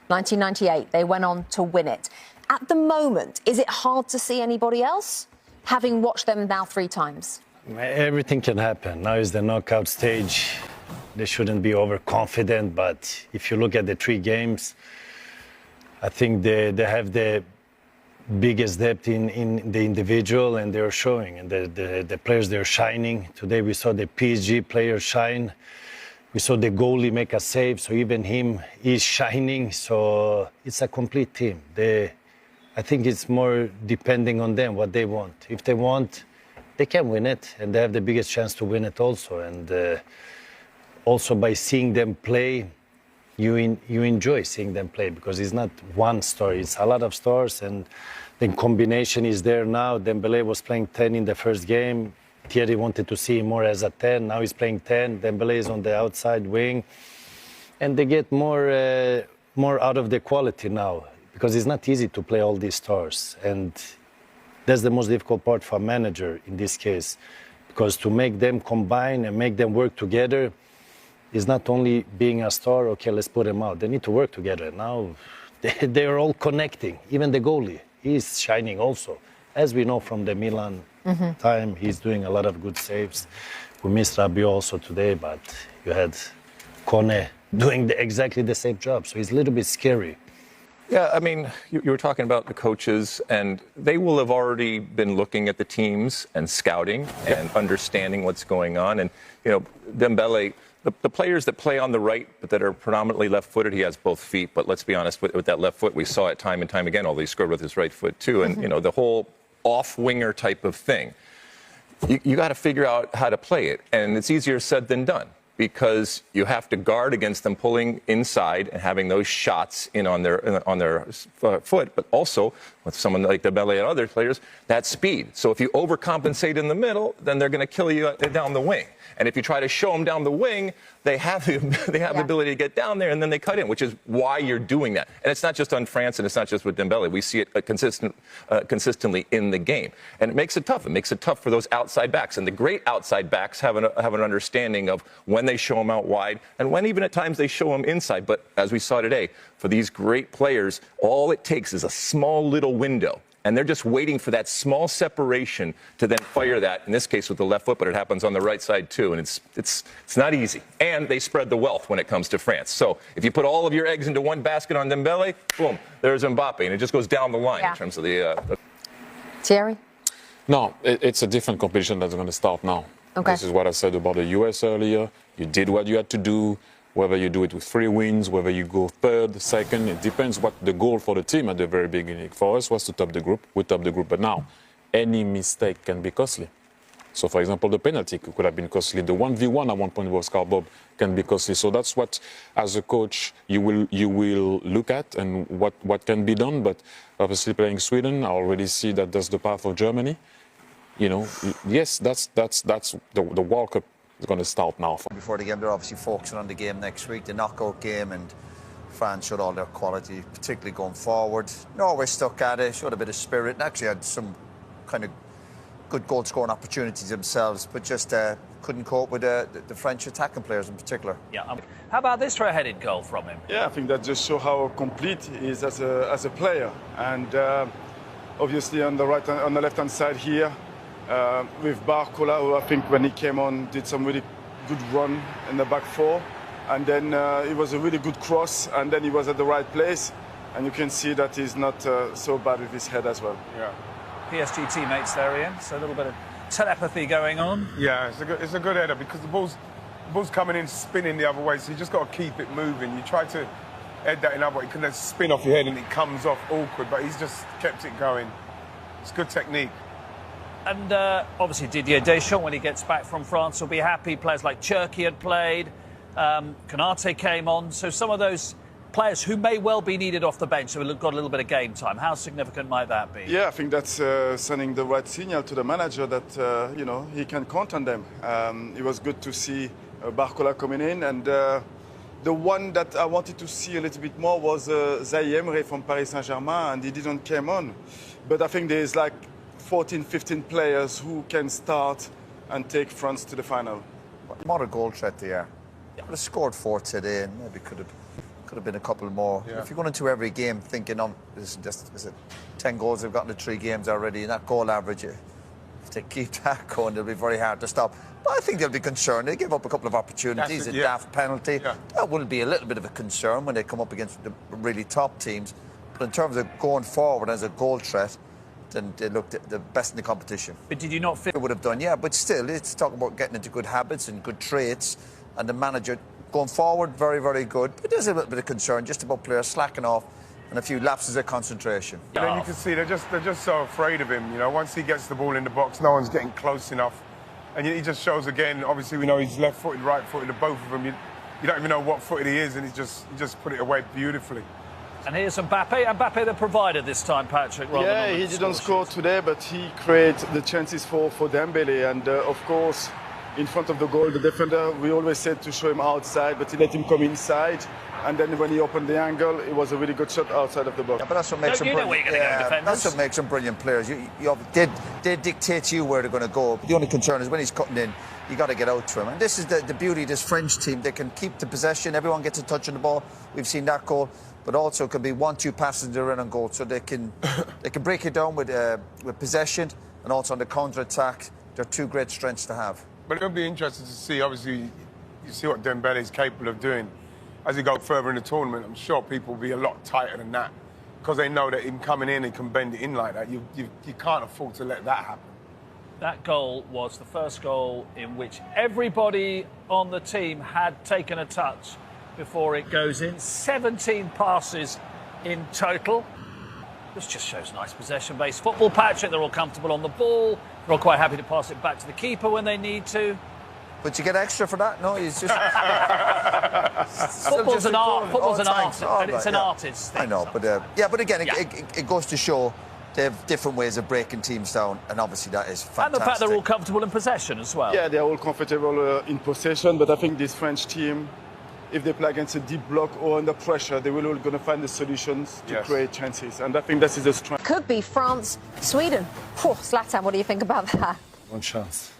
1998, they went on to win it. At the moment, is it hard to see anybody else, having watched them now 3 times? Everything can happen. Now is the knockout stage. They shouldn't be overconfident, but if you look at the 3 games, I think they have the biggest depth in the individual, and they're showing, and the players, they're shining. Today we saw the PSG players shine. We saw the goalie make a save, so even him is shining. So it's a complete team. I think it's more depending on them, what they want. If they want, they can win it, and they have the biggest chance to win it also. And also by seeing them play, you enjoy seeing them play, because it's not one story, it's a lot of stars, and the combination is there now. Dembele was playing 10 in the first game. Thierry wanted to see him more as a 10. Now he's playing 10. Dembele is on the outside wing. And they get more out of the quality now, because it's not easy to play all these stars. And that's the most difficult part for a manager in this case, because to make them combine and make them work together is not only being a star, okay, let's put them out. They need to work together. Now they're all connecting. Even the goalie, he's shining also. As we know from the Milan time, he's doing a lot of good saves. We missed Rabiot also today, but you had Kone doing exactly the same job. So it's a little bit scary. Yeah, I mean, you were talking about the coaches, and they will have already been looking at the teams and scouting and understanding what's going on. And, you know, Dembele, the players that play on the right but that are predominantly left-footed, he has both feet. But let's be honest, with that left foot, we saw it time and time again, although he scored with his right foot too. And, you know, the whole off-winger type of thing, you got to figure out how to play it. And it's easier said than done, because you have to guard against them pulling inside and having those shots in on their foot, but also with someone like Dembele and other players, that speed. So if you overcompensate in the middle, then they're going to kill you down the wing. And if you try to show them down the wing, they have the ability to get down there, and then they cut in, which is why you're doing that. And it's not just on France, and it's not just with Dembele. We see it consistently in the game. And it makes it tough. It makes it tough for those outside backs. And the great outside backs have an understanding of when they show them out wide and when even at times they show them inside. But as we saw today, for these great players, all it takes is a small little window. And they're just waiting for that small separation to then fire that, in this case with the left foot, but it happens on the right side too. And it's not easy. And they spread the wealth when it comes to France. So if you put all of your eggs into one basket on Dembele, boom, there's Mbappé. And it just goes down the line in terms of the... Thierry? No, it's a different competition that's going to start now. Okay. This is what I said about the US earlier. You did what you had to do. Whether you do it with 3 wins, whether you go third, second, it depends what the goal for the team at the very beginning. For us was to top the group. We top the group, but now any mistake can be costly. So, for example, the penalty could have been costly. The 1v1 at one point was cardboard can be costly. So that's what, as a coach, you will look at and what can be done. But obviously, playing Sweden, I already see that that's the path of Germany. You know, yes, that's the World Cup. It's going to start now. Before the game, they're obviously focusing on the game next week, the knockout game, and France showed all their quality, particularly going forward. Norway stuck at it, showed a bit of spirit, and actually had some kind of good goal-scoring opportunities themselves, but just couldn't cope with the French attacking players in particular. Yeah. How about this for a headed goal from him? Yeah, I think that just shows how complete he is as a player, and obviously on the left-hand side here. With Barcola, who I think when he came on did some really good run in the back 4, and then it was a really good cross, and then he was at the right place, and you can see that he's not so bad with his head as well. Yeah. PSG teammates there, Ian, so a little bit of telepathy going on. Yeah, it's a good header, because the ball's coming in spinning the other way, so you just got to keep it moving. You try to head that in other way, it can then spin off your head and it comes off awkward, but he's just kept it going. It's good technique. And obviously Didier Deschamps, when he gets back from France, will be happy. Players like Cherki had played, Konate came on. So some of those players who may well be needed off the bench, so we've got a little bit of game time. How significant might that be? Yeah, I think that's sending the right signal to the manager that, you know, he can count on them. It was good to see Barcola coming in. And the one that I wanted to see a little bit more was Thierry Henry from Paris Saint-Germain, and he didn't come on. But I think there's like 14, 15 players who can start and take France to the final. What a goal threat they are. Would have scored 4 today, and maybe could Could have been a couple more. Yeah. If you're going into every game thinking, is it 10 goals they've gotten to 3 games already, and that goal average, if they keep that going, it'll be very hard to stop. But I think they'll be concerned. They give up a couple of opportunities, a daft penalty. Yeah. That will be a little bit of a concern when they come up against the really top teams. But in terms of going forward as a goal threat, then they looked the best in the competition. But did you not feel... They would have done, yeah. But still, it's talking about getting into good habits and good traits. And the manager going forward, very, very good. But there's a little bit of concern just about players slacking off and a few lapses of concentration. And then you can see they're just so afraid of him. You know, once he gets the ball in the box, no one's getting close enough. And he just shows again, obviously we know he's left-footed, right-footed, both of them. You don't even know what footed he is, and he just put it away beautifully. And here's Mbappé. Mbappé the provider this time, Patrick. Yeah, he didn't score today, but he created the chances for Dembele. And of course, in front of the goal, the defender, we always said to show him outside, but he let him come inside. And then when he opened the angle, it was a really good shot outside of the box. Yeah, but that's what makes that's what makes them brilliant players. They dictate to you where they're going to go. But the only concern is when he's cutting in, you got to get out to him. And this is the beauty of this French team. They can keep the possession. Everyone gets a touch on the ball. We've seen that goal. But also it can be 1-2 passes and they're in on goal. So they can break it down with possession and also on the counter-attack. They're 2 great strengths to have. But it'll be interesting to see, obviously, you see what Dembele is capable of doing. As he goes further in the tournament, I'm sure people will be a lot tighter than that because they know that him coming in, he can bend it in like that. You can't afford to let that happen. That goal was the first goal in which everybody on the team had taken a touch before it goes in. 17 passes in total. This just shows nice possession-based football. Patrick, they're all comfortable on the ball. They're all quite happy to pass it back to the keeper when they need to. But you get extra for that? No, he's just... Football's an art. Football's an art. And it's an artist thing. I know, but but again, it goes to show they have different ways of breaking teams down, and obviously that is fantastic. And the fact they're all comfortable in possession as well. Yeah, they're all comfortable in possession, but I think this French team, if they play against a deep block or under pressure, they will all going to find the solutions to create chances, and I think that is a strength. Could be France, Sweden. Zlatan, what do you think about that? One chance.